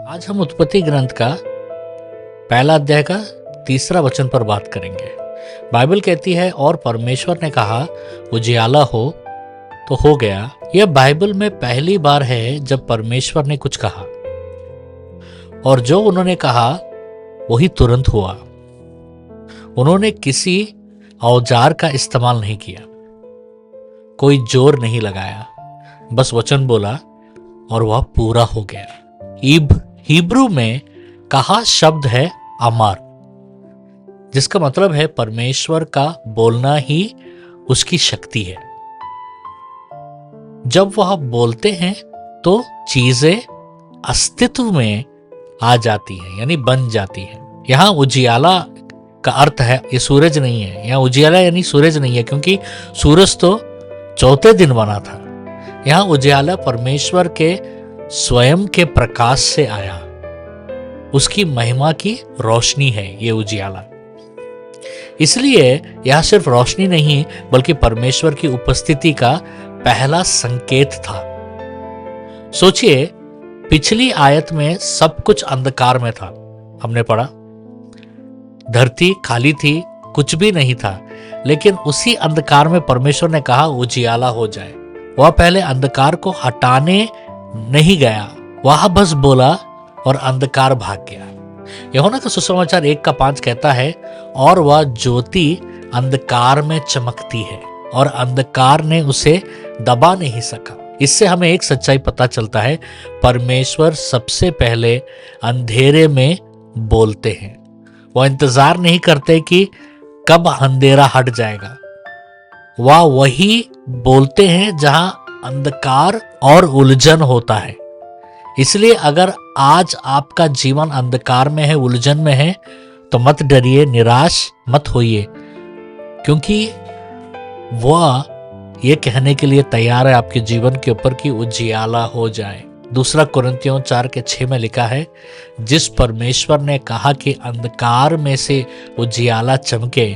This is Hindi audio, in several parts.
आज हम उत्पत्ति ग्रंथ का पहला अध्याय का 3 वचन पर बात करेंगे। बाइबल कहती है, और परमेश्वर ने कहा उजियाला हो तो हो गया। यह बाइबल में पहली बार है जब परमेश्वर ने कुछ कहा और जो उन्होंने कहा वही तुरंत हुआ। उन्होंने किसी औजार का इस्तेमाल नहीं किया, कोई जोर नहीं लगाया, बस वचन बोला और वह पूरा हो गया। हिब्रू में कहा शब्द है अमर, जिसका मतलब है परमेश्वर का बोलना ही उसकी शक्ति है। जब वह बोलते हैं तो चीजें अस्तित्व में आ जाती हैं, यानी बन जाती हैं। यहां उजियाला का अर्थ है ये सूरज नहीं है। यहां उजियाला यानी सूरज नहीं है, क्योंकि सूरज तो चौथे दिन बना था। यहां उजियाला परमेश्वर के स्वयं के प्रकाश से आया, उसकी महिमा की रोशनी है ये उजियाला। इसलिए यह सिर्फ रोशनी नहीं बल्कि परमेश्वर की उपस्थिति का पहला संकेत था। सोचिए, पिछली आयत में सब कुछ अंधकार में था, हमने पढ़ा। धरती खाली थी, कुछ भी नहीं था, लेकिन उसी अंधकार में परमेश्वर ने कहा उजियाला हो जाए। वह पहले अंधकार को हटाने नहीं गया, वह बस बोला और अंधकार भाग गया। यूहन्ना का सुसमाचार 1:5 कहता है, और वह ज्योति अंधकार में चमकती है और अंधकार ने उसे दबा नहीं सका। इससे हमें एक सच्चाई पता चलता है, परमेश्वर सबसे पहले अंधेरे में बोलते हैं। वह इंतजार नहीं करते कि कब अंधेरा हट जाएगा। वह वही बोलते हैं जहां अंधकार और उलझन होता है। इसलिए अगर आज आपका जीवन अंधकार में है, उलझन में है, तो मत डरिए, निराश मत होइए, क्योंकि वह ये कहने के लिए तैयार है आपके जीवन के ऊपर कि उजियाला हो जाए। 2 कुरिन्थियों 4:6 में लिखा है, जिस परमेश्वर ने कहा कि अंधकार में से उजियाला चमके,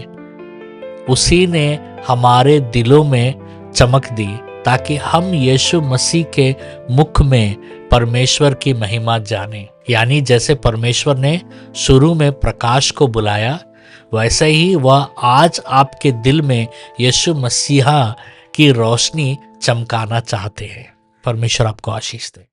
उसी ने हमारे दिलों में चमक दी, ताकि हम यीशु मसीह के मुख में परमेश्वर की महिमा जाने। यानी जैसे परमेश्वर ने शुरू में प्रकाश को बुलाया, वैसे ही वह आज आपके दिल में यीशु मसीहा की रोशनी चमकाना चाहते हैं। परमेश्वर आपको आशीष दे।